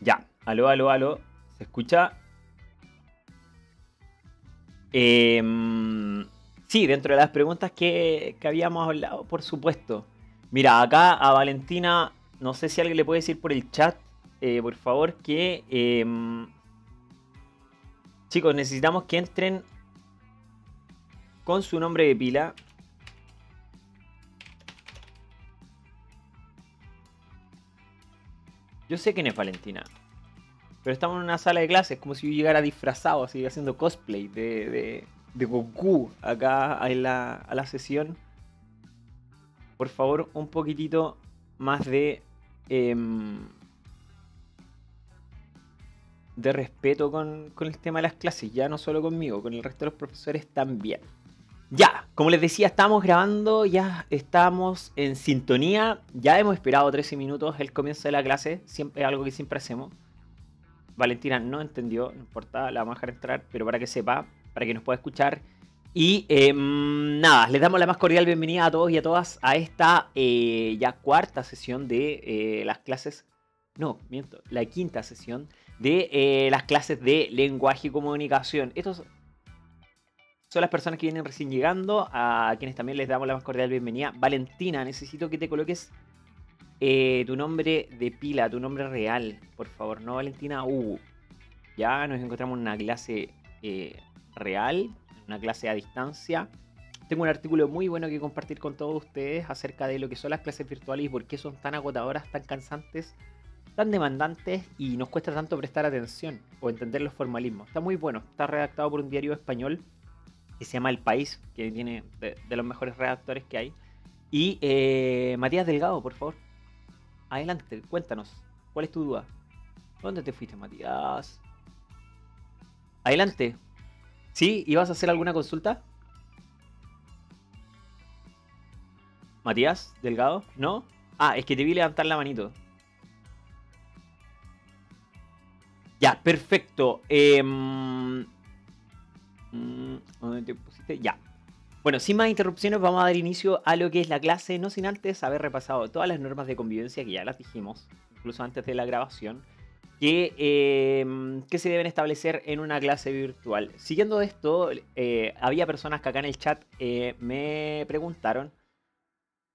Ya, aló, aló, aló. ¿Se escucha? Sí, dentro de las preguntas que habíamos hablado, por supuesto. Mira, acá a Valentina, no sé si alguien le puede decir por el chat, por favor, que chicos, necesitamos que entren con su nombre de pila. Yo sé quién es Valentina, pero estamos en una sala de clases, como si yo llegara disfrazado, así haciendo cosplay de Goku acá a la sesión. Por favor, un poquitito más em, de respeto con el tema de las clases, ya no solo conmigo, con el resto de los profesores también. Ya, como les decía, estamos grabando, ya estamos en sintonía, ya hemos esperado 13 minutos el comienzo de la clase, siempre, algo que siempre hacemos. Valentina no entendió, no importa, la vamos a dejar entrar, pero para que sepa, para que nos pueda escuchar. Y nada, les damos la más cordial bienvenida a todos y a todas a esta ya cuarta sesión de las clases, no, miento, la quinta sesión de las clases de lenguaje y comunicación. Estos son las personas que vienen recién llegando, a quienes también les damos la más cordial bienvenida. Valentina, necesito que te coloques tu nombre de pila, tu nombre real, por favor, no Valentina U. Ya nos encontramos en una clase real, una clase a distancia. Tengo un artículo muy bueno que compartir con todos ustedes acerca de lo que son las clases virtuales y por qué son tan agotadoras, tan cansantes, tan demandantes y nos cuesta tanto prestar atención o entender los formalismos. Está muy bueno, está redactado por un diario español que se llama El País, que tiene de los mejores redactores que hay. Y Matías Delgado, por favor, adelante, cuéntanos, ¿cuál es tu duda? ¿Dónde te fuiste, Matías? Adelante. ¿Sí? ¿Ibas a hacer alguna consulta? Matías Delgado, ¿no? Ah, es que te vi levantar la manito. Ya, perfecto. ¿Dónde te pusiste? Ya. Bueno, sin más interrupciones, vamos a dar inicio a lo que es la clase, no sin antes haber repasado todas las normas de convivencia que ya las dijimos, incluso antes de la grabación, que se deben establecer en una clase virtual. Siguiendo esto, había personas que acá en el chat me preguntaron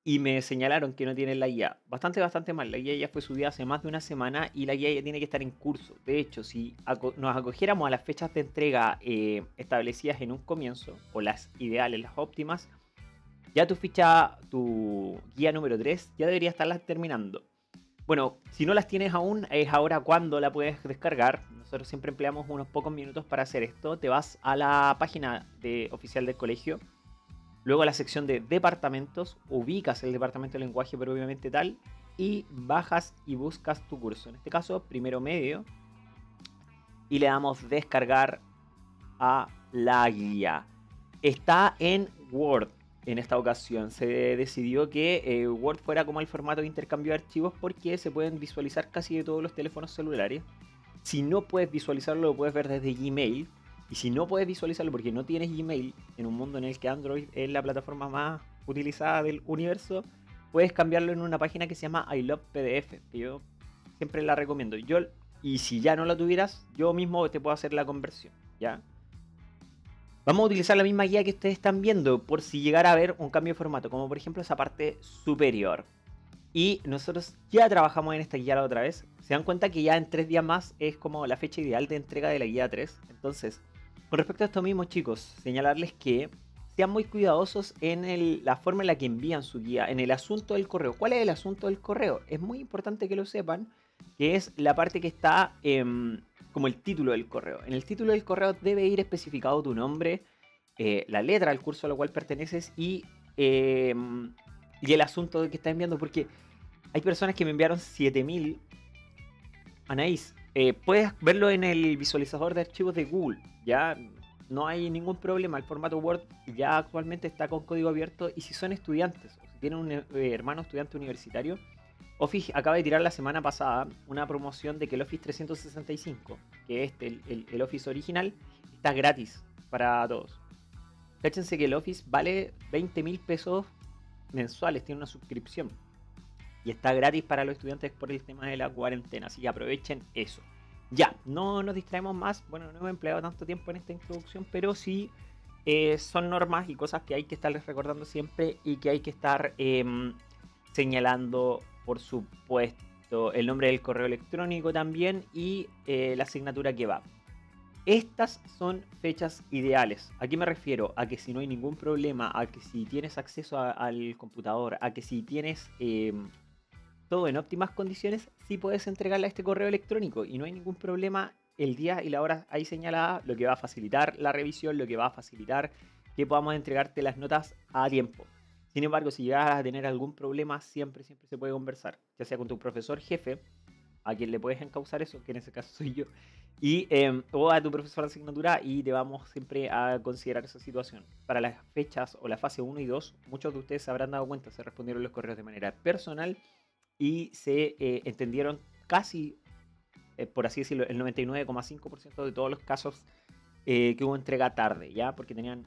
y me señalaron que no tienen la guía. Bastante mal. La guía ya fue subida hace más de una semana y la guía ya tiene que estar en curso. De hecho, si nos acogiéramos a las fechas de entrega establecidas en un comienzo, o las ideales, las óptimas, ya tu ficha, tu guía número 3, ya debería estarlas terminando. Bueno, si no las tienes aún, es ahora cuando la puedes descargar. Nosotros siempre empleamos unos pocos minutos para hacer esto. Te vas a la página oficial del colegio. Luego a la sección de departamentos, ubicas el departamento de lenguaje propiamente tal y bajas y buscas tu curso. En este caso, primero medio. Y le damos descargar a la guía. Está en Word en esta ocasión. Se decidió que Word fuera como el formato de intercambio de archivos porque se pueden visualizar casi de todos los teléfonos celulares. Si no puedes visualizarlo, lo puedes ver desde Gmail. Y si no puedes visualizarlo porque no tienes Gmail, en un mundo en el que Android es la plataforma más utilizada del universo, puedes cambiarlo en una página que se llama I Love PDF, que yo siempre la recomiendo. Y si ya no la tuvieras, yo mismo te puedo hacer la conversión, ¿ya? Vamos a utilizar la misma guía que ustedes están viendo por si llegara a haber un cambio de formato, como por ejemplo esa parte superior. Y nosotros ya trabajamos en esta guía la otra vez. Se dan cuenta que ya en 3 días más es como la fecha ideal de entrega de la guía 3. Entonces, con respecto a esto mismo, chicos, señalarles que sean muy cuidadosos en la forma en la que envían su guía, en el asunto del correo. ¿Cuál es el asunto del correo? Es muy importante que lo sepan, que es la parte que está como el título del correo. En el título del correo debe ir especificado tu nombre, la letra del curso a lo cual perteneces y el asunto que estás enviando, porque hay personas que me enviaron 7000. Anaís, puedes verlo en el visualizador de archivos de Google. Ya no hay ningún problema. El formato Word ya actualmente está con código abierto. Y si son estudiantes o si tienen un hermano estudiante universitario, Office acaba de tirar la semana pasada una promoción de que el Office 365, que es el Office original, está gratis para todos. Cáchense que el Office vale 20.000 pesos mensuales, tiene una suscripción. y está gratis para los estudiantes por el tema de la cuarentena, así que aprovechen eso. Ya, no nos distraemos más. Bueno, no hemos empleado tanto tiempo en esta introducción, pero sí son normas y cosas que hay que estarles recordando siempre y que hay que estar señalando, por supuesto, el nombre del correo electrónico también y la asignatura que va. Estas son fechas ideales. ¿A qué me refiero? A que si no hay ningún problema, a que si tienes acceso al computador, a que si tienes todo en óptimas condiciones, sí puedes entregarle a este correo electrónico y no hay ningún problema el día y la hora ahí señalada, lo que va a facilitar la revisión, lo que va a facilitar que podamos entregarte las notas a tiempo. Sin embargo, si llegas a tener algún problema, siempre se puede conversar, ya sea con tu profesor jefe, a quien le puedes encauzar eso, que en ese caso soy yo, y, o a tu profesor de asignatura, y te vamos siempre a considerar esa situación. Para las fechas o la fase 1 y 2, muchos de ustedes se habrán dado cuenta, se respondieron los correos de manera personal y se entendieron casi, por así decirlo, el 99,5% de todos los casos que hubo entrega tarde, ¿ya? Porque tenían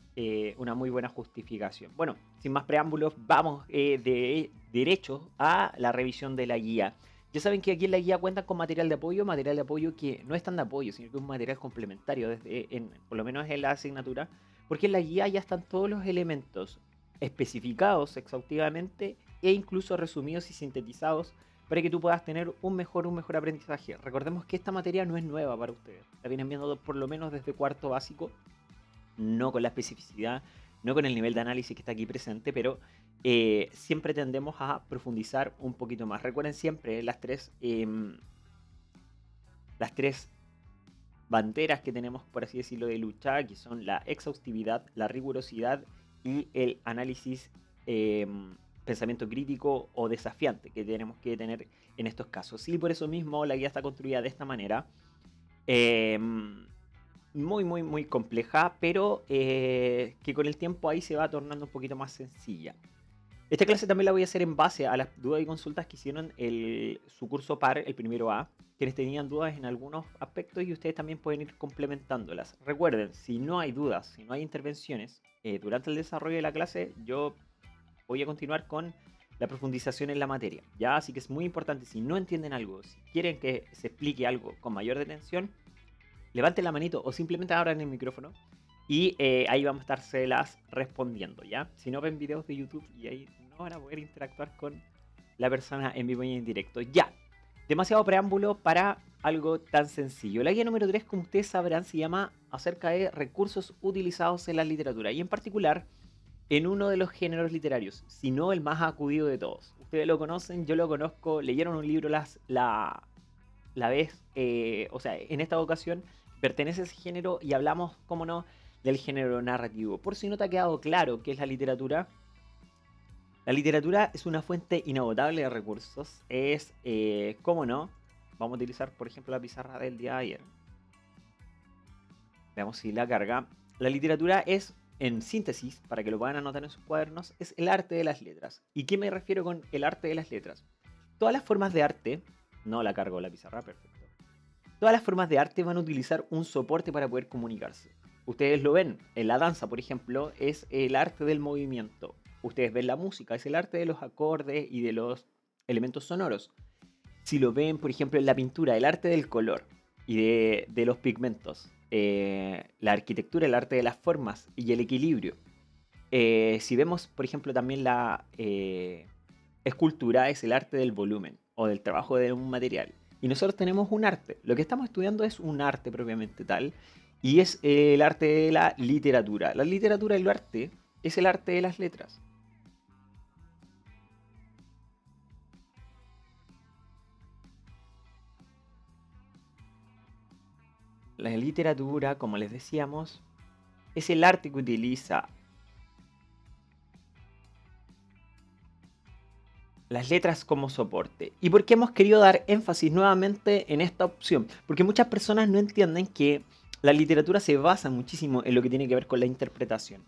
una muy buena justificación. Bueno, sin más preámbulos, vamos de derecho a la revisión de la guía. Ya saben que aquí en la guía cuentan con material de apoyo que no es tan de apoyo, sino que es un material complementario, por lo menos en la asignatura, porque en la guía ya están todos los elementos especificados exhaustivamente e incluso resumidos y sintetizados para que tú puedas tener un mejor aprendizaje. Recordemos que esta materia no es nueva para ustedes, la vienen viendo por lo menos desde cuarto básico, no con la especificidad, no con el nivel de análisis que está aquí presente, pero siempre tendemos a profundizar un poquito más. Recuerden siempre las tres banderas que tenemos, por así decirlo, de lucha, que son la exhaustividad, la rigurosidad y el análisis, pensamiento crítico o desafiante que tenemos que tener en estos casos. Y por eso mismo la guía está construida de esta manera. Muy compleja, pero que con el tiempo ahí se va tornando un poquito más sencilla. Esta clase también la voy a hacer en base a las dudas y consultas que hicieron su curso par, el primero A, quienes tenían dudas en algunos aspectos y ustedes también pueden ir complementándolas. Recuerden, si no hay dudas, si no hay intervenciones durante el desarrollo de la clase, yo voy a continuar con la profundización en la materia, ¿ya? Así que es muy importante, si no entienden algo, si quieren que se explique algo con mayor detención, levanten la manito o simplemente abran el micrófono y ahí vamos a estárselas respondiendo, ¿ya? Si no, ven videos de YouTube y ahí no van a poder interactuar con la persona en vivo y en directo. Ya, demasiado preámbulo para algo tan sencillo. La guía número 3, como ustedes sabrán, se llama acerca de recursos utilizados en la literatura y en particular en uno de los géneros literarios, si no el más acudido de todos. Ustedes lo conocen, yo lo conozco, leyeron un libro la vez, o sea, en esta ocasión pertenece a ese género y hablamos, cómo no, del género narrativo. Por si no te ha quedado claro qué es la literatura es una fuente inagotable de recursos. Es, cómo no, vamos a utilizar por ejemplo la pizarra del día de ayer. Veamos si la carga. La literatura es, en síntesis, para que lo puedan anotar en sus cuadernos, es el arte de las letras. ¿Y qué me refiero con el arte de las letras? Todas las formas de arte, no la cargo la pizarra, perfecto. Todas las formas de arte van a utilizar un soporte para poder comunicarse. Ustedes lo ven, en la danza, por ejemplo, es el arte del movimiento. Ustedes ven la música, es el arte de los acordes y de los elementos sonoros. Si lo ven, por ejemplo, en la pintura, el arte del color y de los pigmentos. La arquitectura, el arte de las formas y el equilibrio. Si vemos, por ejemplo, también la escultura, es el arte del volumen o del trabajo de un material. Y nosotros tenemos un arte. Lo que estamos estudiando es un arte propiamente tal. Y es el arte de la literatura. La literatura y el arte es el arte de las letras. La literatura, como les decíamos, es el arte que utiliza las letras como soporte. ¿Y por qué hemos querido dar énfasis nuevamente en esta opción? Porque muchas personas no entienden que la literatura se basa muchísimo en lo que tiene que ver con la interpretación.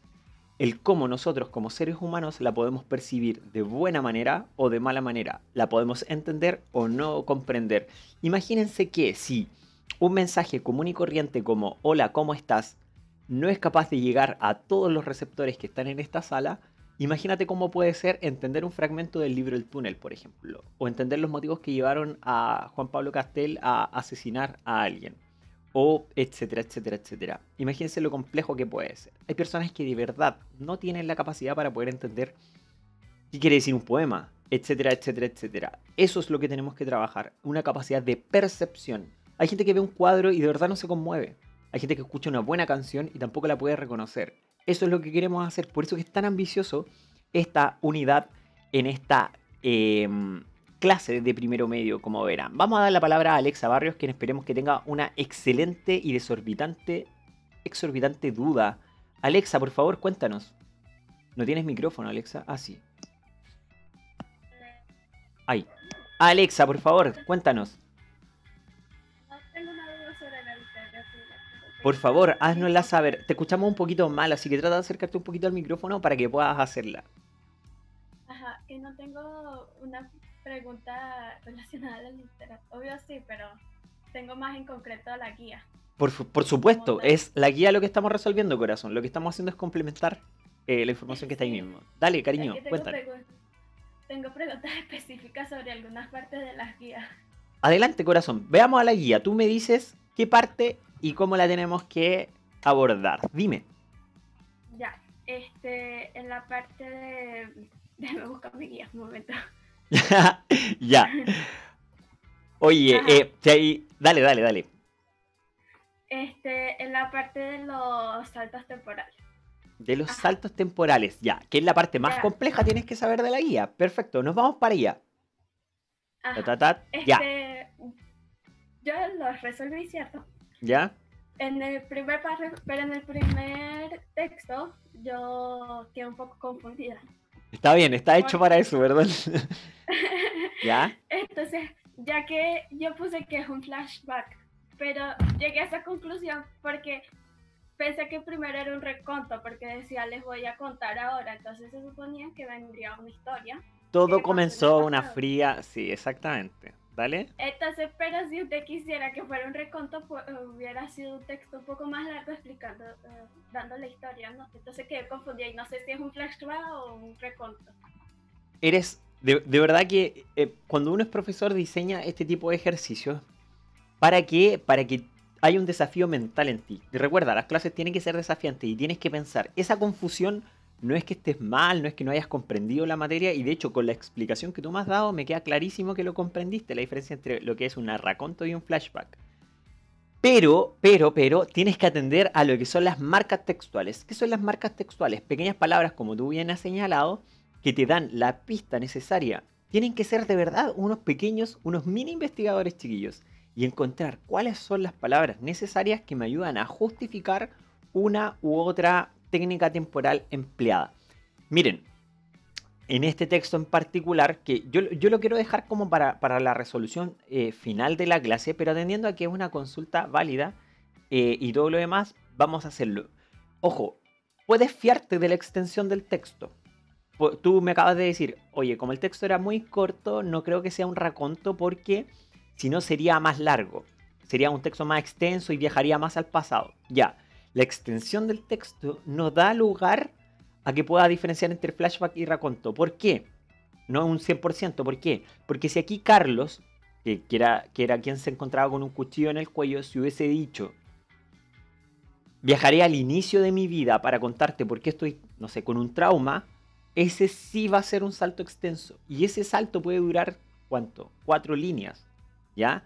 El cómo nosotros como seres humanos la podemos percibir de buena manera o de mala manera. La podemos entender o no comprender. Imagínense que si un mensaje común y corriente como hola, ¿cómo estás? No es capaz de llegar a todos los receptores que están en esta sala, Imagínate cómo puede ser entender un fragmento del libro El túnel, por ejemplo, o entender los motivos que llevaron a Juan Pablo Castel a asesinar a alguien, o etcétera, etcétera, etcétera. Imagínense lo complejo que puede ser. Hay personas que de verdad no tienen la capacidad para poder entender qué quiere decir un poema, etcétera, etcétera, etcétera. Eso es lo que tenemos que trabajar, una capacidad de percepción. Hay gente que ve un cuadro y de verdad no se conmueve. Hay gente que escucha una buena canción y tampoco la puede reconocer. Eso es lo que queremos hacer. Por eso es tan ambicioso esta unidad en esta clase de primero medio, como verán. Vamos a dar la palabra a Alexa Barrios, quien esperemos que tenga una excelente y exorbitante duda. Alexa, por favor, cuéntanos. ¿No tienes micrófono, Alexa? Ah, sí. Ay. Alexa, por favor, cuéntanos. No tengo una duda sobre la literatura, pero Por quería favor, saber qué haznosla cosa. saber. Te escuchamos un poquito mal, así que trata de acercarte un poquito al micrófono para que puedas hacerla. Ajá, que no tengo una pregunta relacionada a la literatura. Obvio sí, pero tengo más en concreto a la guía, Por como supuesto, tal. es la guía lo que estamos resolviendo, corazón. Lo que estamos haciendo es complementar la información que está ahí Sí, mismo. Dale, es cariño, que cuéntanos. tengo preguntas específicas sobre algunas partes de las guías. Adelante, corazón. Veamos a la guía. Tú me dices qué parte y cómo la tenemos que abordar. Dime. Ya, en la parte de... Déjame buscar mi guía un momento. Ya. Oye, Ajá, dale, dale, dale. en la parte de los saltos temporales. De los Ajá, saltos temporales, ya. Que es la parte más ya, compleja, tienes que saber de la guía. Perfecto, nos vamos para allá. Ta, ta, ajá. ta, ya. Yo los resolví, ¿cierto? ¿Ya? En el primer párrafo, pero en el primer texto yo quedé un poco confundida. Está bien, está hecho para Porque, eso, ¿verdad? ¿Ya? entonces, ya que yo puse que es un flashback, pero llegué a esa conclusión porque pensé que primero era un reconto, porque decía les voy a contar ahora, entonces se suponía que vendría una historia Todo que pasó en el comenzó una pasado. fría. Sí, exactamente. ¿Dale? Entonces, pero si usted quisiera que fuera un reconto, pues, hubiera sido un texto un poco más largo explicando, dando la historia, ¿no? Entonces quedé confundida y no sé si es un flashback o un reconto. Eres. De verdad que cuando uno es profesor diseña este tipo de ejercicios. ¿Para qué? Para que haya un desafío mental en ti. Y recuerda, las clases tienen que ser desafiantes y tienes que pensar. Esa confusión no es que estés mal, no es que no hayas comprendido la materia. Y de hecho, con la explicación que tú me has dado, me queda clarísimo que lo comprendiste. La diferencia entre lo que es un narraconto y un flashback. Pero, tienes que atender a lo que son las marcas textuales. ¿Qué son las marcas textuales? Pequeñas palabras, como tú bien has señalado, que te dan la pista necesaria. Tienen que ser de verdad unos pequeños, unos mini investigadores chiquillos. Y encontrar cuáles son las palabras necesarias que me ayudan a justificar una u otra técnica temporal empleada. Miren, en este texto en particular, que yo lo quiero dejar como para la resolución final de la clase, pero atendiendo a que es una consulta válida y todo lo demás, vamos a hacerlo. Ojo, puedes fiarte de la extensión del texto. Tú me acabas de decir, oye, como el texto era muy corto, no creo que sea un raconto porque si no sería más largo. Sería un texto más extenso y viajaría más al pasado. Ya, la extensión del texto nos da lugar a que pueda diferenciar entre flashback y raconto. ¿Por qué? No un 100%. ¿Por qué? Porque si aquí Carlos, que era quien se encontraba con un cuchillo en el cuello, si hubiese dicho, viajaré al inicio de mi vida para contarte por qué estoy, no sé, con un trauma, ese sí va a ser un salto extenso. Y ese salto puede durar, ¿cuánto? 4 líneas. ¿Ya?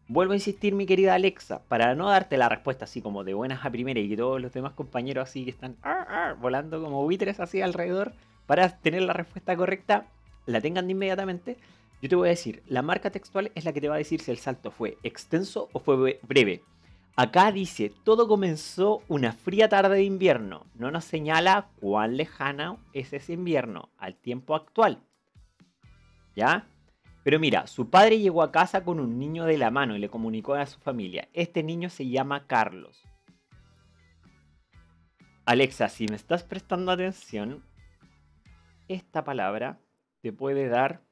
Vuelvo a insistir, mi querida Alexa, para no darte la respuesta así como de buenas a primera y que todos los demás compañeros así que están volando como buitres así alrededor para tener la respuesta correcta, la tengan de inmediatamente. Yo te voy a decir, la marca textual es la que te va a decir si el salto fue extenso o fue breve. Acá dice, todo comenzó una fría tarde de invierno. No nos señala cuán lejano es ese invierno al tiempo actual. ¿Ya? Pero mira, su padre llegó a casa con un niño de la mano y le comunicó a su familia. Este niño se llama Carlos. Alexa, si me estás prestando atención, esta palabra te puede dar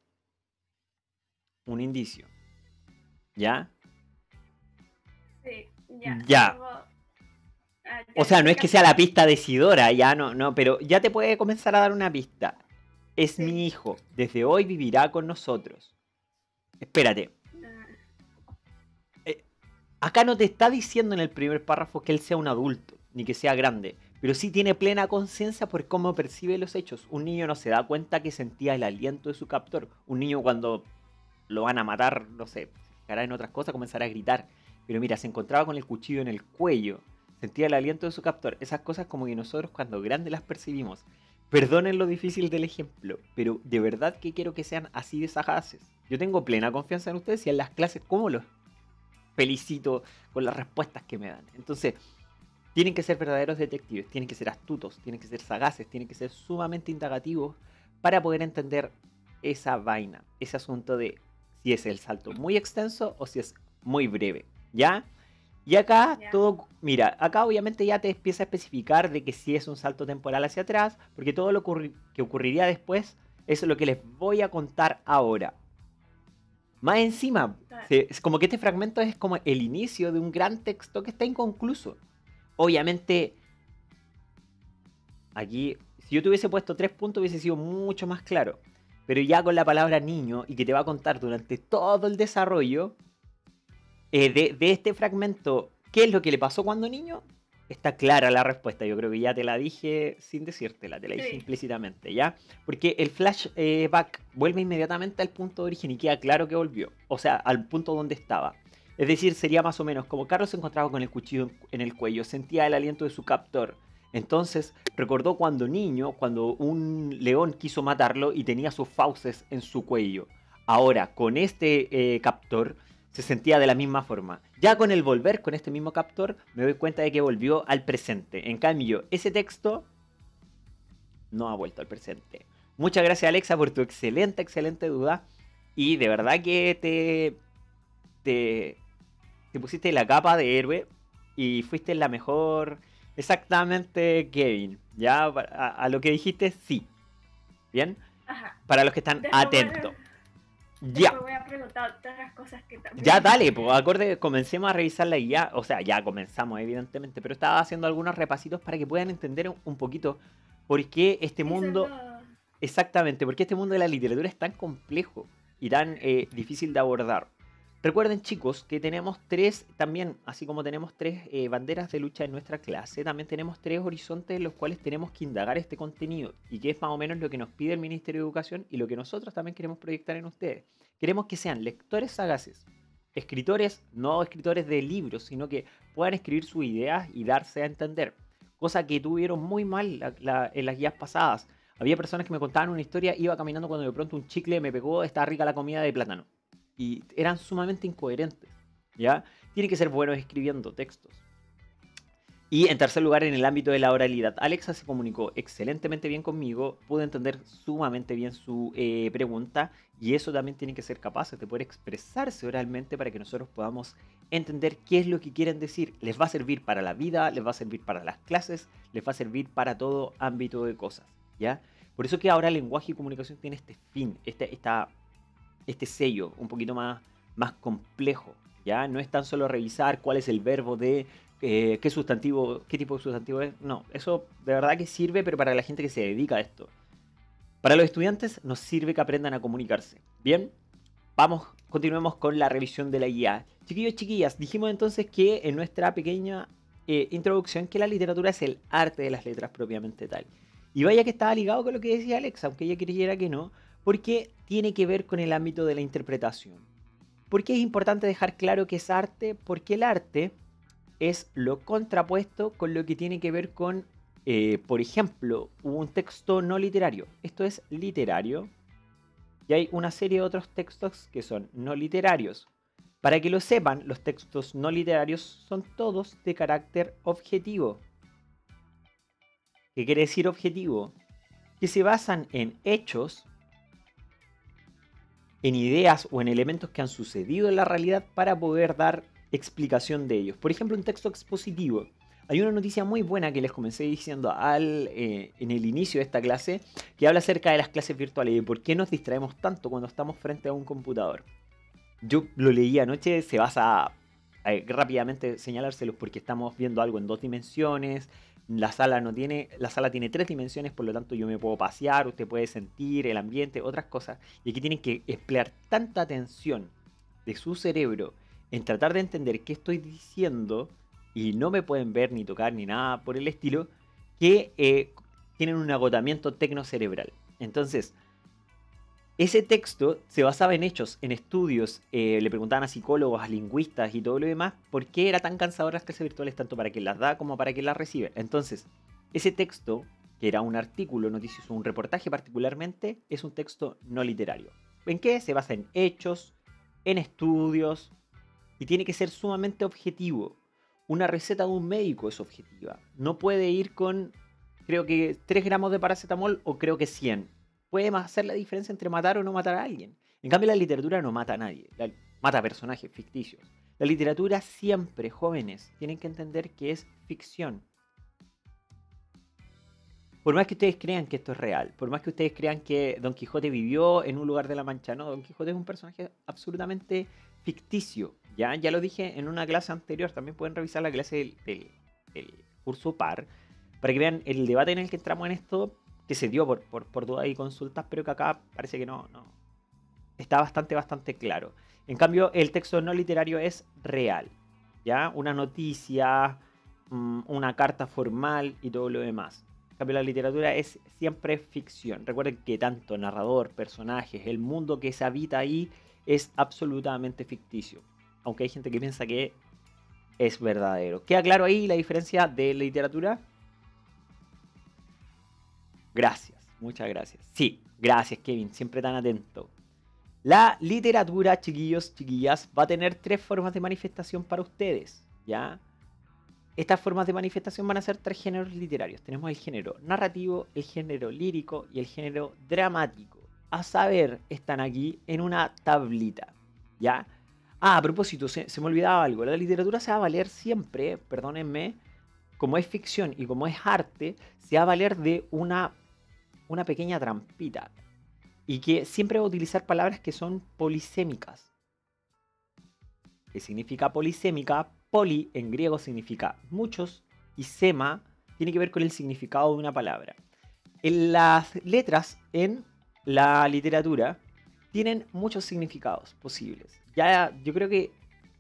un indicio. ¿Ya? Sí, ya, Ya. O Ya, sea, no ya es que sea capté. la pista decidora, ya no, pero ya te puede comenzar a dar una pista. Es Sí. mi hijo, desde hoy vivirá con nosotros. Espérate, Ah, eh, acá no te está diciendo en el primer párrafo que él sea un adulto, ni que sea grande, pero sí tiene plena conciencia por cómo percibe los hechos. Un niño no se da cuenta que sentía el aliento de su captor. Un niño cuando lo van a matar, no sé, se fijará en otras cosas, comenzará a gritar. Pero mira, se encontraba con el cuchillo en el cuello, sentía el aliento de su captor. Esas cosas como que nosotros cuando grandes las percibimos. Perdonen lo difícil del ejemplo, pero de verdad que quiero que sean así de sagaces. Yo tengo plena confianza en ustedes y en las clases, ¿cómo los felicito con las respuestas que me dan? Entonces, tienen que ser verdaderos detectives, tienen que ser astutos, tienen que ser sagaces, tienen que ser sumamente indagativos para poder entender esa vaina, ese asunto de si es el salto muy extenso o si es muy breve, ¿ya? Y acá ya. todo, mira, acá obviamente ya te empieza a especificar de que si es un salto temporal hacia atrás, porque todo lo que ocurriría después es lo que les voy a contar ahora. Más encima, Ah, es como que este fragmento es como el inicio de un gran texto que está inconcluso. Obviamente, aquí, si yo te hubiese puesto 3 puntos, hubiese sido mucho más claro. Pero ya con la palabra niño y que te va a contar durante todo el desarrollo de este fragmento qué es lo que le pasó cuando niño, está clara la respuesta. Yo creo que ya te la dije sin decírtela, te la dije sí. implícitamente, ¿ya? Porque el flashback vuelve inmediatamente al punto de origen y queda claro que volvió. O sea, al punto donde estaba. Es decir, sería más o menos como Carlos se encontraba con el cuchillo en el cuello, sentía el aliento de su captor. Entonces recordó cuando niño, cuando un león quiso matarlo y tenía sus fauces en su cuello. Ahora, con este captor, se sentía de la misma forma. Ya con el volver, con este mismo captor, me doy cuenta de que volvió al presente. En cambio, ese texto no ha vuelto al presente. Muchas gracias, Alexa, por tu excelente, excelente duda. Y de verdad que te, te pusiste la capa de héroe y fuiste la mejor. Exactamente, Kevin. Ya, a lo que dijiste, sí. Bien. Ajá. Para los que están Después voy atentos. a, Ya. después voy a preguntar otras cosas que Ya también. dale, pues acorde, comencemos a revisar la guía. O sea, ya comenzamos, evidentemente, pero estaba haciendo algunos repasitos para que puedan entender un poquito por qué este Sí, mundo, solo. exactamente, por qué este mundo de la literatura es tan complejo y tan difícil de abordar. Recuerden, chicos, que tenemos tres, también, así como tenemos tres banderas de lucha en nuestra clase, también tenemos tres horizontes en los cuales tenemos que indagar este contenido y que es más o menos lo que nos pide el Ministerio de Educación y lo que nosotros también queremos proyectar en ustedes. Queremos que sean lectores sagaces, escritores, no escritores de libros, sino que puedan escribir sus ideas y darse a entender. Cosa que tuvieron muy mal en las guías pasadas. Había personas que me contaban una historia, iba caminando cuando de pronto un chicle me pegó, estaba rica la comida de plátano. Y eran sumamente incoherentes. ¿Ya? Tienen que ser buenos escribiendo textos. Y en tercer lugar, en el ámbito de la oralidad, Alexa se comunicó excelentemente bien conmigo, pude entender sumamente bien su pregunta y eso también tiene que ser capaces de poder expresarse oralmente para que nosotros podamos entender qué es lo que quieren decir. Les va a servir para la vida, les va a servir para las clases, les va a servir para todo ámbito de cosas, ¿ya? Por eso que ahora lenguaje y comunicación tiene este fin, este sello un poquito más complejo, ¿ya? No es tan solo revisar cuál es el verbo de qué sustantivo, qué tipo de sustantivo es. No, eso de verdad que sirve, pero para la gente que se dedica a esto. Para los estudiantes nos sirve que aprendan a comunicarse. Bien, vamos, continuemos con la revisión de la guía. Chiquillos, chiquillas, dijimos entonces que en nuestra pequeña introducción que la literatura es el arte de las letras propiamente tal. Y vaya que estaba ligado con lo que decía Alexa, aunque ella creyera que no, porque tiene que ver con el ámbito de la interpretación. ¿Por qué es importante dejar claro que es arte? Porque el arte es lo contrapuesto con lo que tiene que ver con, por ejemplo, un texto no literario. Esto es literario y hay una serie de otros textos que son no literarios. Para que lo sepan, los textos no literarios son todos de carácter objetivo. ¿Qué quiere decir objetivo? Que se basan en hechos, en ideas o en elementos que han sucedido en la realidad para poder dar explicación de ellos. Por ejemplo, un texto expositivo. Hay una noticia muy buena que les comencé diciendo en el inicio de esta clase, que habla acerca de las clases virtuales y de por qué nos distraemos tanto cuando estamos frente a un computador. Yo lo leí anoche, se basa rápidamente señalárselos porque estamos viendo algo en 2 dimensiones. La sala tiene 3 dimensiones, por lo tanto yo me puedo pasear, usted puede sentir el ambiente, otras cosas. Y aquí tienen que emplear tanta atención de su cerebro en tratar de entender qué estoy diciendo y no me pueden ver ni tocar ni nada por el estilo, que tienen un agotamiento tecnocerebral. Entonces, ese texto se basaba en hechos, en estudios, le preguntaban a psicólogos, a lingüistas y todo lo demás, por qué era tan cansador las clases virtuales tanto para quien las da como para quien las recibe. Entonces, ese texto, que era un artículo noticioso, un reportaje particularmente, es un texto no literario. ¿En qué? Se basa en hechos, en estudios, y tiene que ser sumamente objetivo. Una receta de un médico es objetiva. No puede ir con, creo que 3 gramos de paracetamol o creo que 100. Puede hacer la diferencia entre matar o no matar a alguien. En cambio, la literatura no mata a nadie. Mata a personajes ficticios. La literatura siempre, jóvenes, tienen que entender que es ficción. Por más que ustedes crean que esto es real, por más que ustedes crean que Don Quijote vivió en un lugar de la Mancha, no, Don Quijote es un personaje absolutamente ficticio. Ya lo dije en una clase anterior, también pueden revisar la clase del curso par, para que vean el debate en el que entramos en esto, que se dio por dudas y consultas, pero que acá parece que no. Está bastante claro. En cambio, el texto no literario es real, ¿ya? Una noticia, una carta formal y todo lo demás. En cambio, la literatura es siempre ficción. Recuerden que tanto narrador, personajes, el mundo que se habita ahí es absolutamente ficticio. Aunque hay gente que piensa que es verdadero. ¿Queda claro ahí la diferencia de literatura? Gracias, muchas gracias. Sí, gracias Kevin, siempre tan atento. La literatura, chiquillos, chiquillas, va a tener 3 formas de manifestación para ustedes, ¿ya? Estas formas de manifestación van a ser 3 géneros literarios. Tenemos el género narrativo, el género lírico y el género dramático. A saber, están aquí en una tablita, ¿ya? Ah, a propósito, se me olvidaba algo. La literatura se va a valer siempre, perdónenme, como es ficción y como es arte, se va a valer de una pequeña trampita. Y que siempre va a utilizar palabras que son polisémicas. ¿Qué significa polisémica? Poli en griego significa muchos y sema tiene que ver con el significado de una palabra. En las letras en la literatura tienen muchos significados posibles. Ya yo creo que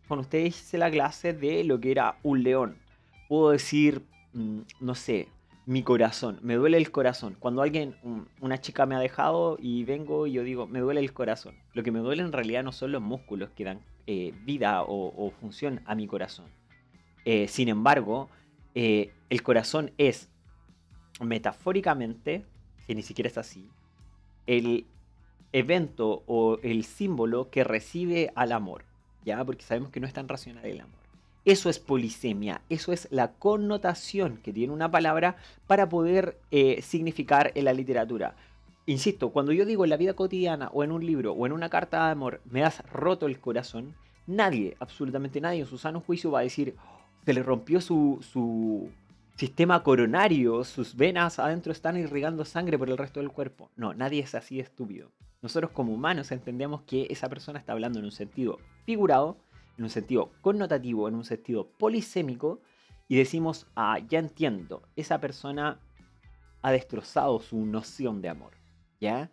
con ustedes hice la clase de lo que era un león. Puedo decir, no sé, mi corazón, me duele el corazón. Cuando una chica me ha dejado y vengo y yo digo, me duele el corazón. Lo que me duele en realidad no son los músculos que dan vida o función a mi corazón. Sin embargo, el corazón es metafóricamente, que ni siquiera es así, el evento o el símbolo que recibe al amor, ¿ya? Porque sabemos que no es tan racional el amor. Eso es polisemia, eso es la connotación que tiene una palabra para poder significar en la literatura. Insisto, cuando yo digo en la vida cotidiana o en un libro o en una carta de amor me has roto el corazón, nadie, absolutamente nadie en su sano juicio va a decir, "Oh, se le rompió su sistema coronario, sus venas adentro están irrigando sangre por el resto del cuerpo". No, nadie es así de estúpido. Nosotros como humanos entendemos que esa persona está hablando en un sentido figurado, en un sentido connotativo, en un sentido polisémico, y decimos, ah, ya entiendo, esa persona ha destrozado su noción de amor, ¿ya?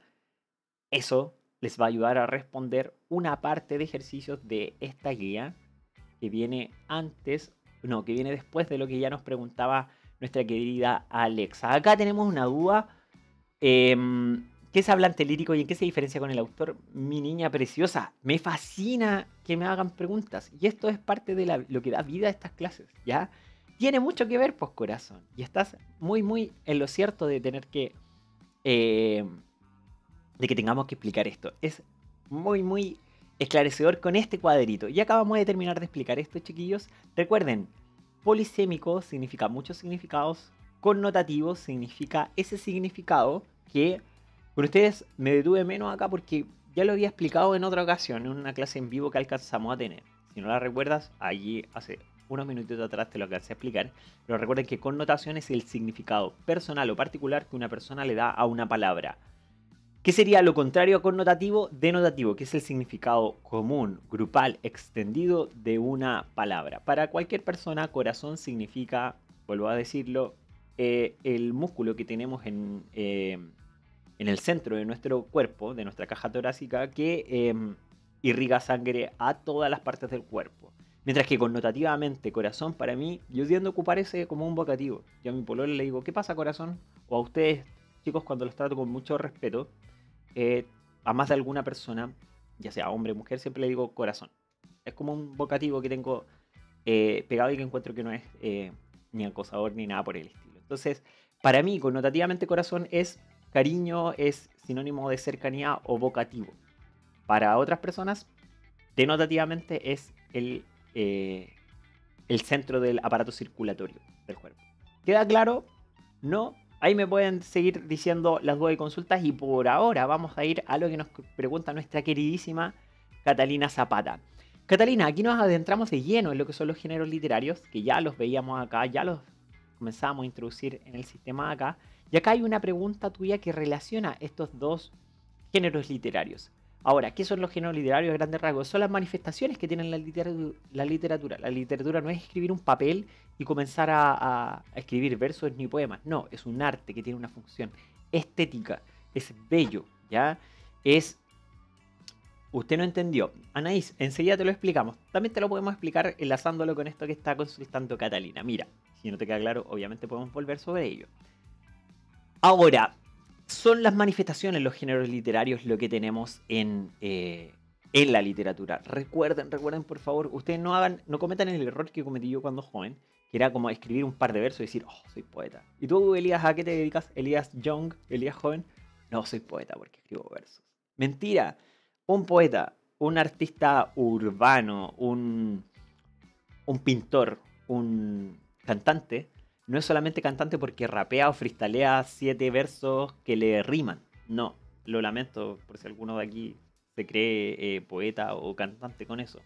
Eso les va a ayudar a responder una parte de ejercicios de esta guía que viene que viene después de lo que ya nos preguntaba nuestra querida Alexa. Acá tenemos una duda. ¿Qué es hablante lírico y en qué se diferencia con el autor? Mi niña preciosa, me fascina que me hagan preguntas. Y esto es parte de lo que da vida a estas clases, ¿ya? Tiene mucho que ver, pues, corazón. Y estás muy en lo cierto de tener que... de que tengamos que explicar esto. Es muy esclarecedor con este cuadrito. Y acabamos de terminar de explicar esto, chiquillos. Recuerden, polisémico significa muchos significados. Connotativo significa ese significado que... Con ustedes me detuve menos acá porque ya lo había explicado en otra ocasión, en una clase en vivo que alcanzamos a tener. Si no la recuerdas, allí hace unos minutos atrás te lo alcancé a explicar. Pero recuerden que connotación es el significado personal o particular que una persona le da a una palabra. ¿Qué sería lo contrario a connotativo? Denotativo, que es el significado común, grupal, extendido de una palabra. Para cualquier persona, corazón significa, vuelvo a decirlo, el músculo que tenemos en el centro de nuestro cuerpo, de nuestra caja torácica, que irriga sangre a todas las partes del cuerpo. Mientras que connotativamente, corazón, para mí, yo tiendo a ocupar ese como un vocativo. Yo a mi pololo le digo, ¿qué pasa, corazón? O a ustedes, chicos, cuando los trato con mucho respeto, a más de alguna persona, ya sea hombre o mujer, siempre le digo corazón. Es como un vocativo que tengo pegado y que encuentro que no es ni acosador ni nada por el estilo. Entonces, para mí, connotativamente corazón es cariño, es sinónimo de cercanía o vocativo. Para otras personas, denotativamente es el centro del aparato circulatorio del cuerpo. ¿Queda claro? No. Ahí me pueden seguir diciendo las dudas y consultas. Y por ahora vamos a ir a lo que nos pregunta nuestra queridísima Catalina Zapata. Catalina, aquí nos adentramos de lleno en lo que son los géneros literarios, que ya los veíamos acá, ya los comenzamos a introducir en el sistema acá. Y acá hay una pregunta tuya que relaciona estos dos géneros literarios. Ahora, ¿qué son los géneros literarios a grandes rasgos? Son las manifestaciones que tiene la literatura. La literatura no es escribir un papel y comenzar a escribir versos ni poemas. No, es un arte que tiene una función estética. Es bello, ¿ya? Es... Usted no entendió. Anaís, enseguida te lo explicamos. También te lo podemos explicar enlazándolo con esto que está consultando Catalina. Mira, si no te queda claro, obviamente podemos volver sobre ello. Ahora, son las manifestaciones, los géneros literarios, lo que tenemos en la literatura. Recuerden por favor, ustedes no cometan el error que cometí yo cuando joven, que era como escribir un par de versos y decir, oh, soy poeta. ¿Y tú, Elías, a qué te dedicas? Elías Young, Elías joven. No, soy poeta porque escribo versos. Mentira. Un poeta, un artista urbano, un pintor, un cantante, no es solamente cantante porque rapea o freestalea 7 versos que le riman. No, lo lamento por si alguno de aquí se cree poeta o cantante con eso.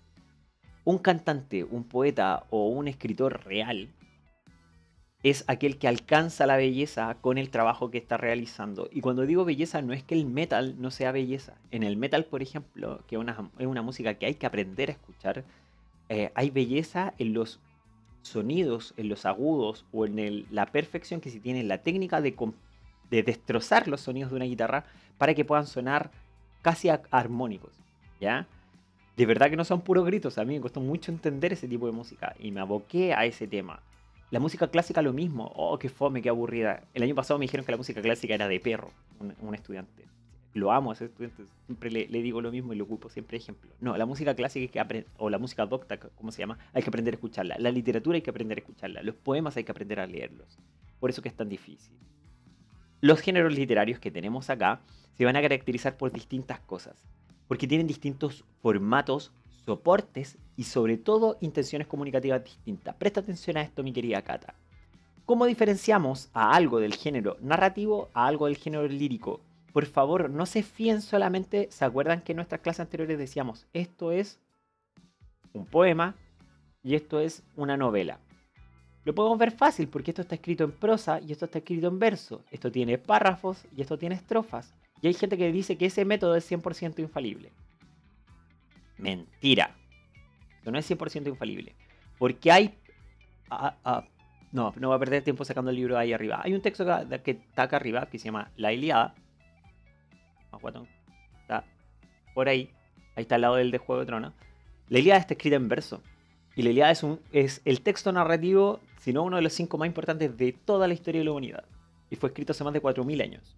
Un cantante, un poeta o un escritor real es aquel que alcanza la belleza con el trabajo que está realizando. Y cuando digo belleza, no es que el metal no sea belleza. En el metal, por ejemplo, que es una música que hay que aprender a escuchar, hay belleza en los sonidos, en los agudos o en la perfección que se tiene en la técnica de destrozar los sonidos de una guitarra para que puedan sonar casi armónicos, ¿ya? De verdad que no son puros gritos. A mí me costó mucho entender ese tipo de música y me aboqué a ese tema. La música clásica lo mismo. Oh, qué fome, qué aburrida. El año pasado me dijeron que la música clásica era de perro, un estudiante. Lo amo a ese estudiante, siempre le digo lo mismo y lo ocupo siempre de ejemplo. No, la música clásica hay que aprender, o la música docta, ¿cómo se llama? Hay que aprender a escucharla. La literatura hay que aprender a escucharla. Los poemas hay que aprender a leerlos. Por eso que es tan difícil. Los géneros literarios que tenemos acá se van a caracterizar por distintas cosas. Porque tienen distintos formatos, soportes y sobre todo intenciones comunicativas distintas. Presta atención a esto, mi querida Cata. ¿Cómo diferenciamos a algo del género narrativo a algo del género lírico? Por favor, no se fíen solamente. ¿Se acuerdan que en nuestras clases anteriores decíamos esto es un poema y esto es una novela? Lo podemos ver fácil porque esto está escrito en prosa y esto está escrito en verso. Esto tiene párrafos y esto tiene estrofas. Y hay gente que dice que ese método es 100% infalible. Mentira. Esto no es 100% infalible. Porque hay... no voy a perder tiempo sacando el libro ahí arriba. Hay un texto que está acá arriba que se llama La Ilíada. Está por ahí. Ahí está al lado del de Juego de Tronos. La Ilíada está escrita en verso. Y la Ilíada es el texto narrativo, si no uno de los 5 más importantes de toda la historia de la humanidad. Y fue escrito hace más de 4000 años.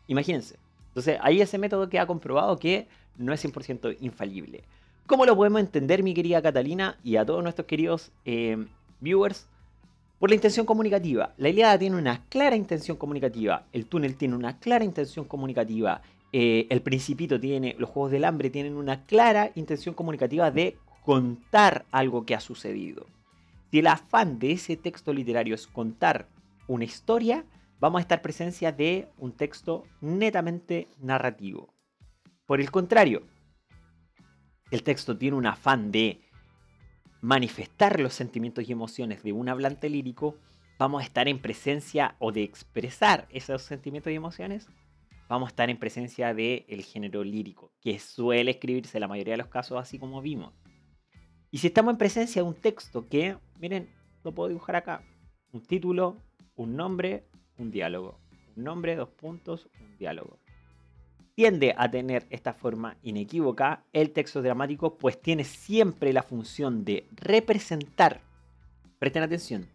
Imagínense. Entonces, ahí ese método que ha comprobado que no es 100% infalible. ¿Cómo lo podemos entender, mi querida Catalina, y a todos nuestros queridos viewers? Por la intención comunicativa. La Ilíada tiene una clara intención comunicativa. El túnel tiene una clara intención comunicativa. El Principito tiene... Los Juegos del Hambre tienen una clara intención comunicativa de contar algo que ha sucedido. Si el afán de ese texto literario es contar una historia, vamos a estar presencia de un texto netamente narrativo. Por el contrario, el texto tiene un afán de manifestar los sentimientos y emociones de un hablante lírico, vamos a estar en presencia o de expresar esos sentimientos y emociones vamos a estar en presencia del género lírico, que suele escribirse en la mayoría de los casos así como vimos. Y si estamos en presencia de un texto que, miren, lo puedo dibujar acá, un título, un nombre, un diálogo. Un nombre, dos puntos, un diálogo. Tiende a tener esta forma inequívoca el texto dramático, pues tiene siempre la función de representar, presten atención,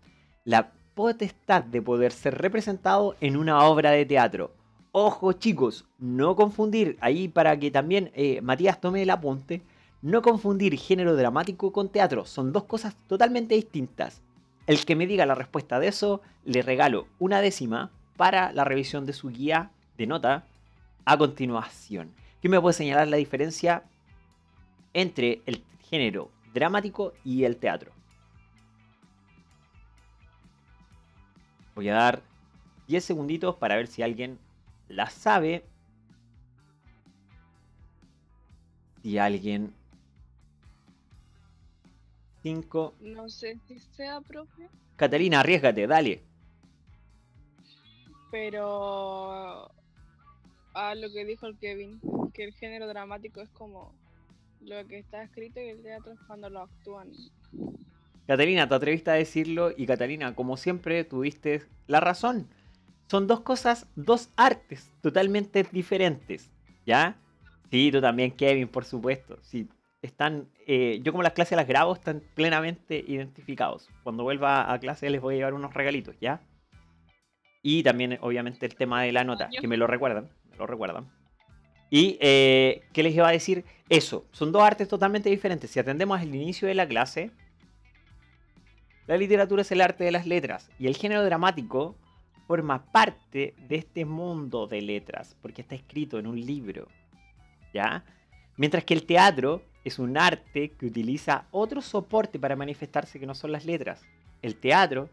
la potestad de poder ser representado en una obra de teatro. Ojo chicos, no confundir, ahí para que también Matías tome el apunte, no confundir género dramático con teatro, son dos cosas totalmente distintas. El que me diga la respuesta de eso, le regalo una décima para la revisión de su guía de nota a continuación. ¿Quién me puede señalar la diferencia entre el género dramático y el teatro? Voy a dar 10 segunditos para ver si alguien la sabe. Si alguien... 5. No sé si sea profe, Catalina, arriesgate, dale. pero a lo que dijo el Kevin, que el género dramático es como lo que está escrito y el teatro es cuando lo actúan. Catalina, te atreviste a decirlo y Catalina, como siempre, tuviste la razón. Son dos cosas, dos artes totalmente diferentes, ¿ya? Sí, tú también, Kevin, por supuesto. Sí, están, yo como las clases las grabo, están plenamente identificados. Cuando vuelva a clase les voy a llevar unos regalitos, ¿ya? Y también, obviamente, el tema de la nota, que me lo recuerdan, Y, ¿qué les iba a decir? Eso, son dos artes totalmente diferentes. Si atendemos al inicio de la clase, la literatura es el arte de las letras y el género dramático forma parte de este mundo de letras, porque está escrito en un libro, ¿ya? Mientras que el teatro es un arte que utiliza otro soporte para manifestarse que no son las letras. El teatro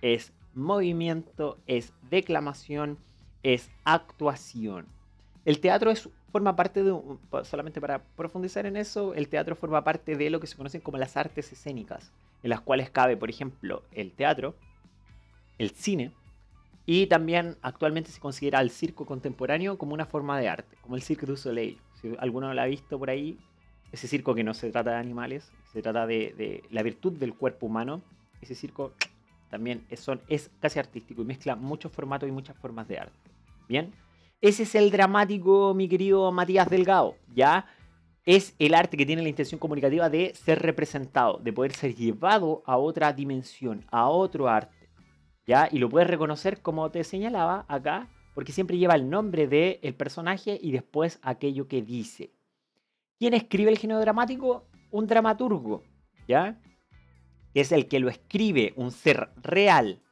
es movimiento, es declamación, es actuación. El teatro forma parte de, solamente para profundizar en eso, el teatro forma parte de lo que se conocen como las artes escénicas, en las cuales cabe, por ejemplo, el teatro, el cine, y también actualmente se considera el circo contemporáneo como una forma de arte, como el Cirque du Soleil. Si alguno lo ha visto por ahí, ese circo que no se trata de animales, se trata de la virtud del cuerpo humano, ese circo también es casi artístico y mezcla muchos formatos y muchas formas de arte. Bien, ese es el dramático, mi querido Matías Delgado, ¿ya? Es el arte que tiene la intención comunicativa de ser representado, de poder ser llevado a otra dimensión, a otro arte, ¿ya? Y lo puedes reconocer, como te señalaba acá, porque siempre lleva el nombre del personaje y después aquello que dice. ¿Quién escribe el género dramático? Un dramaturgo, ¿ya? Que es el que lo escribe, un ser real.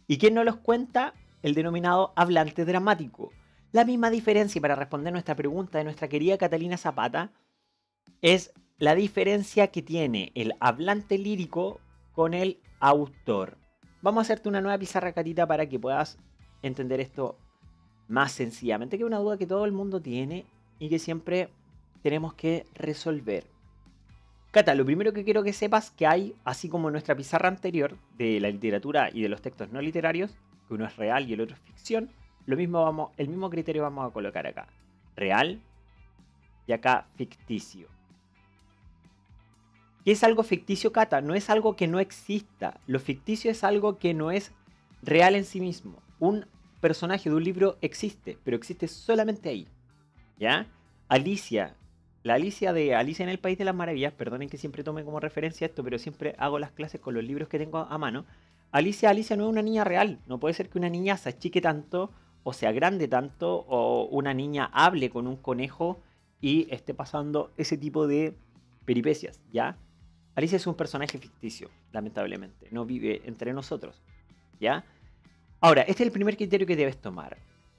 ¿Y quién nos los cuenta? El denominado hablante dramático. La misma diferencia, para responder nuestra pregunta de nuestra querida Catalina Zapata, es la diferencia que tiene el hablante lírico con el autor. Vamos a hacerte una nueva pizarra, Catita, para que puedas entender esto más sencillamente, que es una duda que todo el mundo tiene y que siempre tenemos que resolver. Cata, lo primero que quiero que sepas que hay, así como en nuestra pizarra anterior de la literatura y de los textos no literarios, que uno es real y el otro es ficción, el mismo criterio vamos a colocar acá. Real y acá ficticio. ¿Qué es algo ficticio, Cata? No es algo que no exista. Lo ficticio es algo que no es real en sí mismo. Un personaje de un libro existe, pero existe solamente ahí. ¿Ya? Alicia. La Alicia de Alicia en el País de las Maravillas, perdonen que siempre tome como referencia esto, pero siempre hago las clases con los libros que tengo a mano. Alicia no es una niña real. No puede ser que una niña se achique tanto o se agrande tanto o una niña hable con un conejo y esté pasando ese tipo de peripecias, ¿ya? Alicia es un personaje ficticio, lamentablemente. No vive entre nosotros, ¿ya? Ahora, este es el primer criterio que debes tomar.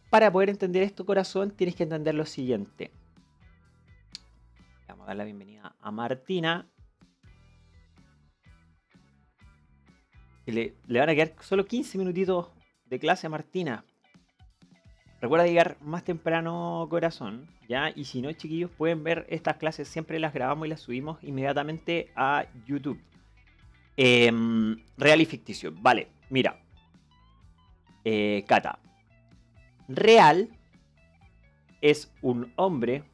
Para poder entender esto, corazón, tienes que entender lo siguiente. Vamos a dar la bienvenida a Martina. Le van a quedar solo 15 minutitos de clase a Martina. Recuerda llegar más temprano, corazón, ¿ya? Y si no, chiquillos, pueden ver estas clases. Siempre las grabamos y las subimos inmediatamente a YouTube. Real y ficticio. Vale, mira. Cata. Real es un hombre.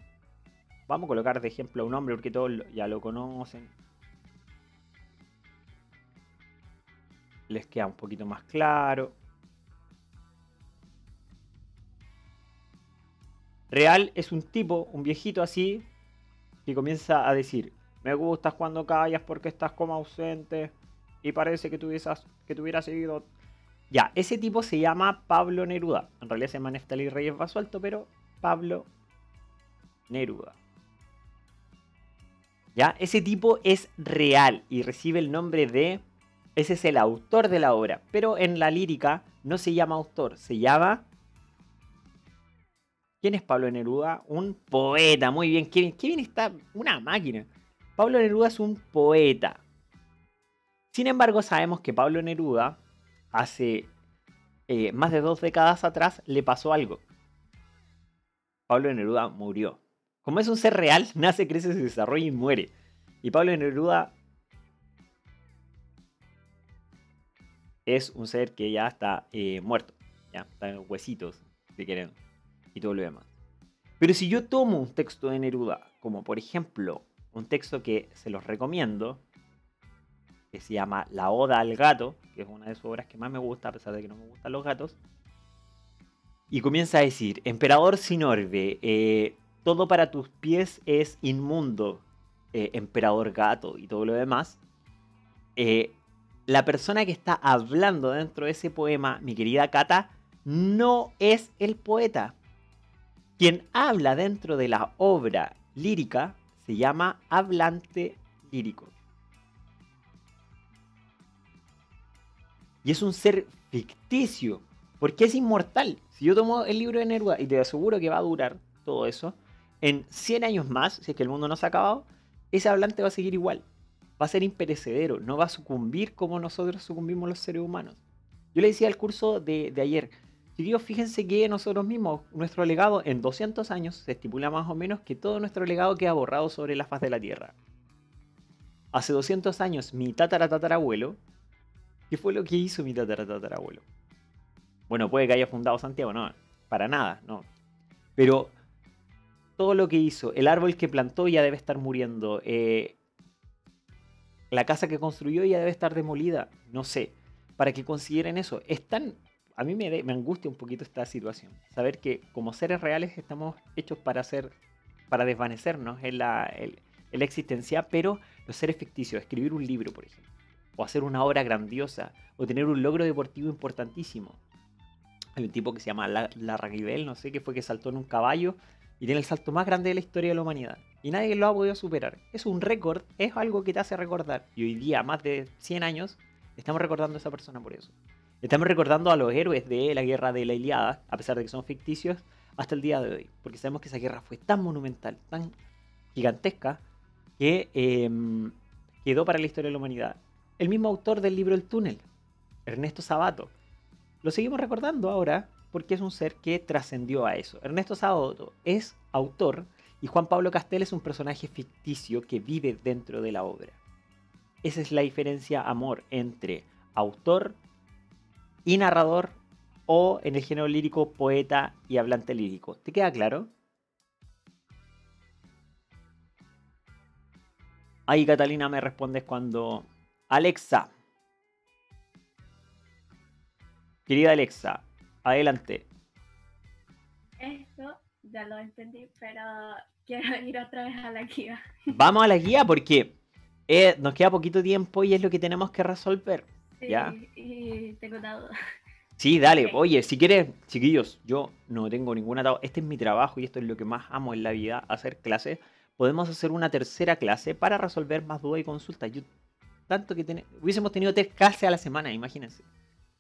Vamos a colocar de ejemplo a un hombre porque todos ya lo conocen. Les queda un poquito más claro. Real es un tipo, un viejito así, que comienza a decir: me gustas cuando callas porque estás como ausente y parece que tuvieras seguido. Ya, ese tipo se llama Pablo Neruda. En realidad se llama Neftalí Reyes Basualto, pero Pablo Neruda. Ya, ese tipo es real y recibe el nombre de... Ese es el autor de la obra. Pero en la lírica no se llama autor, se llama... ¿Quién es Pablo Neruda? Un poeta. Muy bien, Kevin está una máquina. Pablo Neruda es un poeta. Sin embargo, sabemos que Pablo Neruda hace más de 2 décadas atrás le pasó algo. Pablo Neruda murió. Como es un ser real, nace, crece, se desarrolla y muere. Y Pablo Neruda es un ser que ya está muerto. Ya está en huesitos, si quieren. Y todo lo demás. Pero si yo tomo un texto de Neruda, como por ejemplo un texto que se los recomiendo, que se llama La Oda al Gato, que es una de sus obras que más me gusta, a pesar de que no me gustan los gatos, y comienza a decir: emperador sin orbe, todo para tus pies es inmundo, emperador gato y todo lo demás. La persona que está hablando dentro de ese poema, mi querida Cata, no es el poeta. Quien habla dentro de la obra lírica se llama hablante lírico. Y es un ser ficticio, porque es inmortal. Si yo tomo el libro de Neruda, y te aseguro que va a durar todo eso, en 100 años más, si es que el mundo no se ha acabado, ese hablante va a seguir igual. Va a ser imperecedero, no va a sucumbir como nosotros sucumbimos los seres humanos. Yo le decía al curso de ayer: chiquillos, fíjense que nosotros mismos, nuestro legado en 200 años, se estipula más o menos que todo nuestro legado queda borrado sobre la faz de la Tierra. Hace 200 años, mi tatarabuelo, ¿qué fue lo que hizo mi tatarabuelo? Bueno, puede que haya fundado Santiago, no, para nada, no. Pero todo lo que hizo, el árbol que plantó ya debe estar muriendo, la casa que construyó ya debe estar demolida, no sé. Para que consideren eso, es tan... A mí me angustia un poquito esta situación. Saber que como seres reales estamos hechos para desvanecernos en la existencia, pero los seres ficticios, escribir un libro, por ejemplo, o hacer una obra grandiosa, o tener un logro deportivo importantísimo. Hay un tipo que se llama Larraguibel, no sé qué fue, que saltó en un caballo y tiene el salto más grande de la historia de la humanidad. Y nadie lo ha podido superar. Es un récord, es algo que te hace recordar. Y hoy día, más de 100 años, estamos recordando a esa persona por eso. Estamos recordando a los héroes de la guerra de la Ilíada, a pesar de que son ficticios, hasta el día de hoy. Porque sabemos que esa guerra fue tan monumental, tan gigantesca, que quedó para la historia de la humanidad. El mismo autor del libro El Túnel, Ernesto Sabato. Lo seguimos recordando ahora porque es un ser que trascendió a eso. Ernesto Sabato es autor y Juan Pablo Castel es un personaje ficticio que vive dentro de la obra. Esa es la diferencia, amor, entre autor y narrador, o en el género lírico, poeta y hablante lírico. ¿Te queda claro? Ahí Catalina me respondes cuando... Alexa. Querida Alexa, adelante. Esto ya lo entendí, pero quiero ir otra vez a la guía. Vamos a la guía porque nos queda poquito tiempo y es lo que tenemos que resolver. Sí, ¿Ya? y tengo una duda. Sí, dale. Ok. Oye, si quieres, chiquillos, yo no tengo ninguna atado. Este es mi trabajo y esto es lo que más amo en la vida, hacer clases. Podemos hacer una tercera clase para resolver más dudas y consultas. Tanto que hubiésemos tenido 3 clases a la semana, imagínense.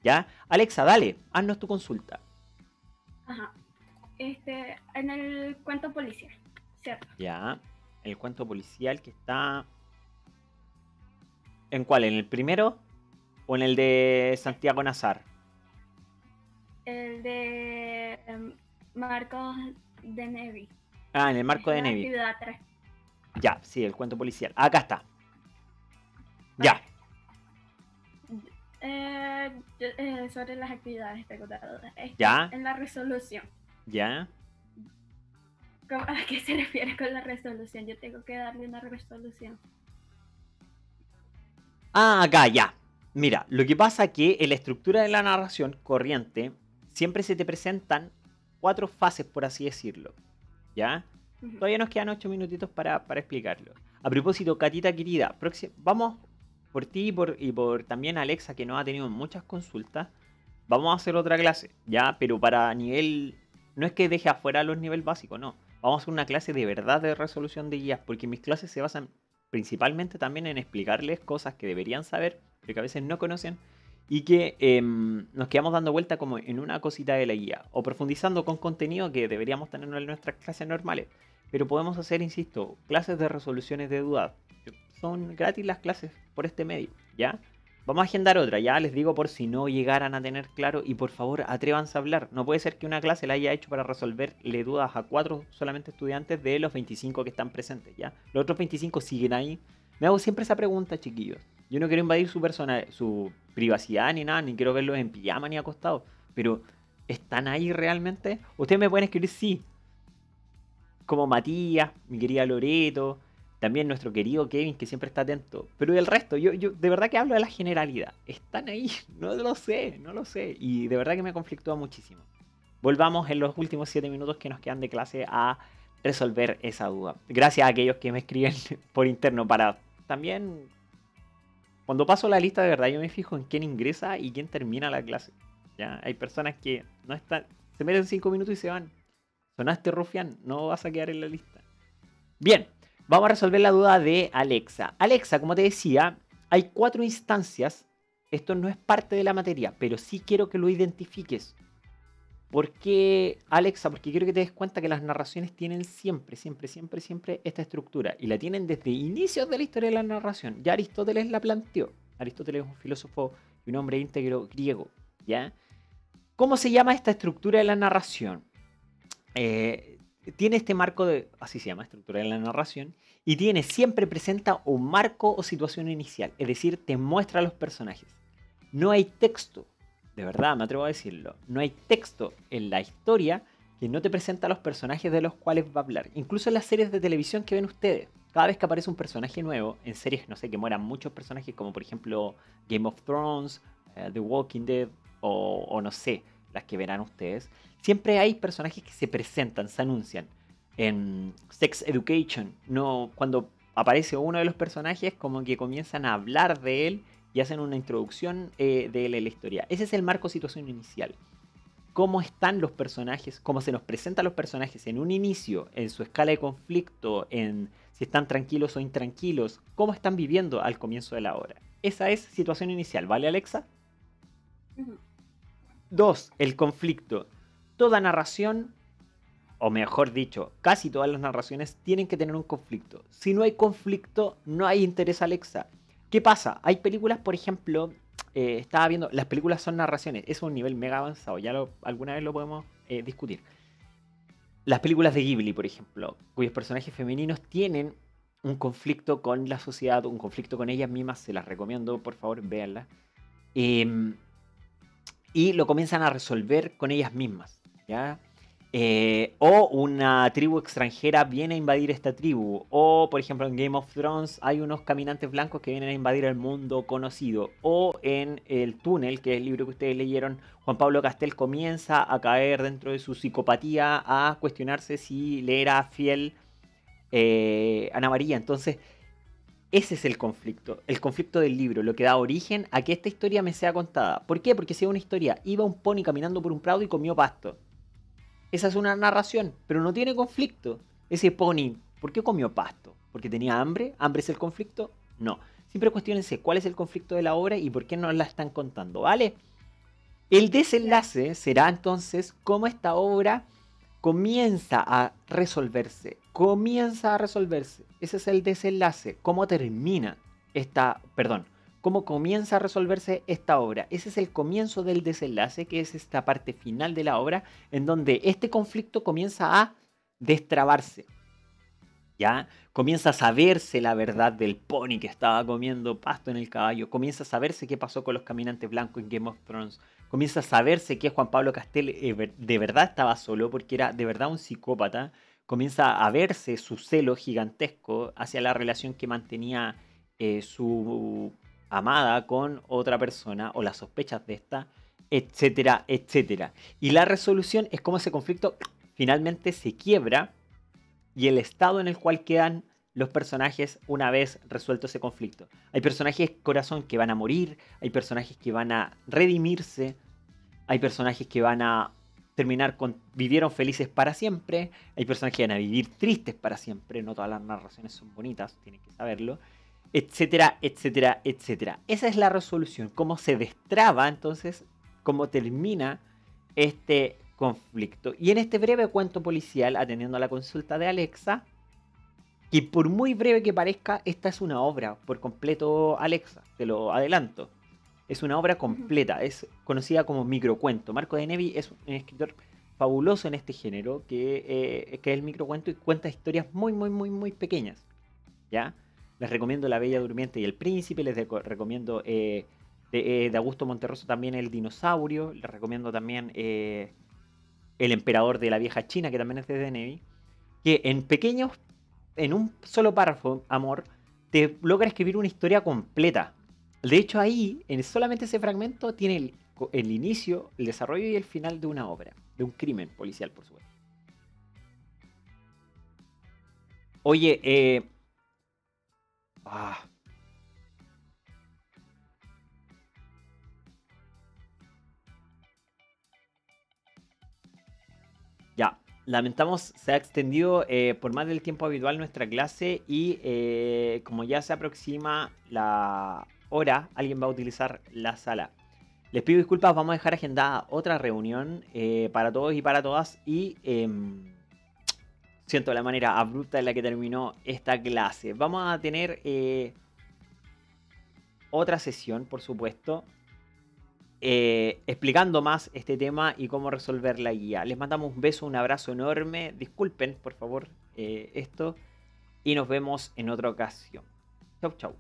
¿Ya? Alexa, dale, haznos tu consulta. Ajá. En el cuento policial, ¿cierto? Ya. El cuento policial que está... ¿En cuál? ¿En el primero o en el de Santiago Nazar? El de Marcos de Nevi. Ah, en el marco de La Nevi. actividad 3. Ya, sí, el cuento policial. Acá está. Ya. Sobre las actividades tengo una duda. Ya. En la resolución. Ya. ¿A qué se refiere con la resolución? Yo tengo que darle una resolución. Ah, acá, ya. Mira, lo que pasa es que en la estructura de la narración corriente siempre se te presentan 4 fases, por así decirlo. ¿Ya? Ujú. Todavía nos quedan 8 minutitos para explicarlo. A propósito, Catita querida, vamos por ti y por también Alexa, que nos ha tenido muchas consultas. Vamos a hacer otra clase, ¿ya? Pero para nivel... No es que deje afuera los niveles básicos, no. Vamos a hacer una clase de verdad de resolución de guías, porque mis clases se basan principalmente también en explicarles cosas que deberían saber, pero que a veces no conocen, y que nos quedamos dando vuelta como en una cosita de la guía, o profundizando con contenido que deberíamos tener en nuestras clases normales. Pero podemos hacer, insisto, clases de resoluciones de dudas. Son gratis las clases por este medio, ¿ya? Vamos a agendar otra, ya les digo por si no llegaran a tener claro, y por favor atrévanse a hablar. No puede ser que una clase la haya hecho para resolverle dudas a 4 solamente estudiantes de los 25 que están presentes, ¿ya? Los otros 25 siguen ahí. Me hago siempre esa pregunta, chiquillos. Yo no quiero invadir su privacidad ni nada, ni quiero verlos en pijama ni acostados. Pero, ¿están ahí realmente? Ustedes me pueden escribir sí. Como Matías, mi querida Loreto, también nuestro querido Kevin, que siempre está atento. Pero del resto, yo de verdad que hablo de la generalidad. Están ahí, no lo sé, no lo sé. Y de verdad que me conflictúa muchísimo. Volvamos en los últimos 7 minutos que nos quedan de clase a resolver esa duda. Gracias a aquellos que me escriben por interno para también... Cuando paso la lista de verdad yo me fijo en quién ingresa y quién termina la clase. ¿Ya? Hay personas que no están, se meten 5 minutos y se van. Sonaste rufián, no vas a quedar en la lista. Bien, vamos a resolver la duda de Alexa. Alexa, como te decía, hay 4 instancias. Esto no es parte de la materia, pero sí quiero que lo identifiques. ¿Por qué, Alexa? Porque quiero que te des cuenta que las narraciones tienen siempre, siempre, siempre, siempre esta estructura. Y la tienen desde inicios de la historia de la narración. Ya Aristóteles la planteó. Aristóteles es un filósofo y un hombre íntegro griego. ¿Ya? ¿Cómo se llama esta estructura de la narración? Tiene este marco de... Así se llama, estructura de la narración. Y siempre presenta un marco o situación inicial. Es decir, te muestra a los personajes. No hay texto. De verdad, me atrevo a decirlo. No hay texto en la historia que no te presenta a los personajes de los cuales va a hablar. Incluso en las series de televisión que ven ustedes. Cada vez que aparece un personaje nuevo, en series, no sé, que mueran muchos personajes, como por ejemplo Game of Thrones, The Walking Dead, o no sé, las que verán ustedes, siempre hay personajes que se presentan, se anuncian. En Sex Education, no, cuando aparece uno de los personajes, como que comienzan a hablar de él y hacen una introducción de él en la historia. Ese es el marco situación inicial. Cómo están los personajes, cómo se nos presentan los personajes en un inicio, en su escala de conflicto, en si están tranquilos o intranquilos, cómo están viviendo al comienzo de la obra. Esa es situación inicial, ¿vale, Alexa? 2. El conflicto. Toda narración, o mejor dicho, casi todas las narraciones tienen que tener un conflicto. Si no hay conflicto, no hay interés, Alexa. ¿Qué pasa? Hay películas, por ejemplo, estaba viendo, las películas son narraciones, es un nivel mega avanzado, alguna vez lo podemos discutir. Las películas de Ghibli, por ejemplo, cuyos personajes femeninos tienen un conflicto con la sociedad, un conflicto con ellas mismas, se las recomiendo, por favor, véanlas. Y lo comienzan a resolver con ellas mismas, ¿ya? O una tribu extranjera viene a invadir esta tribu. O, por ejemplo, en Game of Thrones hay unos caminantes blancos que vienen a invadir el mundo conocido. O en El Túnel, que es el libro que ustedes leyeron, Juan Pablo Castel comienza a caer dentro de su psicopatía, a cuestionarse si le era fiel Ana María. Entonces, ese es el conflicto del libro, lo que da origen a que esta historia me sea contada. ¿Por qué? Porque si es una historia, iba un pony caminando por un prado y comió pasto. Esa es una narración, pero no tiene conflicto. Ese pony, ¿por qué comió pasto? ¿Porque tenía hambre? ¿Hambre es el conflicto? No. Siempre cuestionense cuál es el conflicto de la obra y por qué no la están contando, ¿vale? El desenlace será entonces cómo esta obra comienza a resolverse. Comienza a resolverse. Ese es el desenlace. ¿Cómo termina cómo comienza a resolverse esta obra? Ese es el comienzo del desenlace, que es esta parte final de la obra, en donde este conflicto comienza a destrabarse. ¿Ya? Comienza a saberse la verdad del pony que estaba comiendo pasto en el caballo. Comienza a saberse qué pasó con los caminantes blancos en Game of Thrones. Comienza a saberse que Juan Pablo Castel de verdad estaba solo porque era de verdad un psicópata. comienza a verse su celo gigantesco hacia la relación que mantenía su amada con otra persona o las sospechas de esta, etcétera, etcétera. Y la resolución es cómo ese conflicto finalmente se quiebra y el estado en el cual quedan los personajes una vez resuelto ese conflicto. Hay personajes corazón que van a morir, hay personajes que van a redimirse, hay personajes que van a terminar con vivieron felices para siempre, hay personajes que van a vivir tristes para siempre, no todas las narraciones son bonitas, tienen que saberlo, etcétera, etcétera, etcétera. Esa es la resolución, cómo se destraba entonces, cómo termina este conflicto. Y en este breve cuento policial, atendiendo a la consulta de Alexa, que por muy breve que parezca, esta es una obra por completo, Alexa, te lo adelanto. Es una obra completa, es conocida como microcuento. Marco de Nevi es un escritor fabuloso en este género, que es el microcuento y cuenta historias muy, muy, muy, muy pequeñas. ¿Ya? Les recomiendo La Bella Durmiente y el Príncipe, les recomiendo de Augusto Monterroso también El Dinosaurio, les recomiendo también El Emperador de la Vieja China, que también es de Nevi, que en un solo párrafo, amor, te logra escribir una historia completa. De hecho, ahí, en solamente ese fragmento, tiene el inicio, el desarrollo y el final de una obra, de un crimen policial, por supuesto. Oye, ya, lamentamos, se ha extendido por más del tiempo habitual nuestra clase y como ya se aproxima la hora, alguien va a utilizar la sala. Les pido disculpas, vamos a dejar agendada otra reunión para todos y para todas y siento la manera abrupta en la que terminó esta clase. Vamos a tener otra sesión, por supuesto, explicando más este tema y cómo resolver la guía. Les mandamos un beso, un abrazo enorme. Disculpen, por favor, esto. Y nos vemos en otra ocasión. Chau, chau.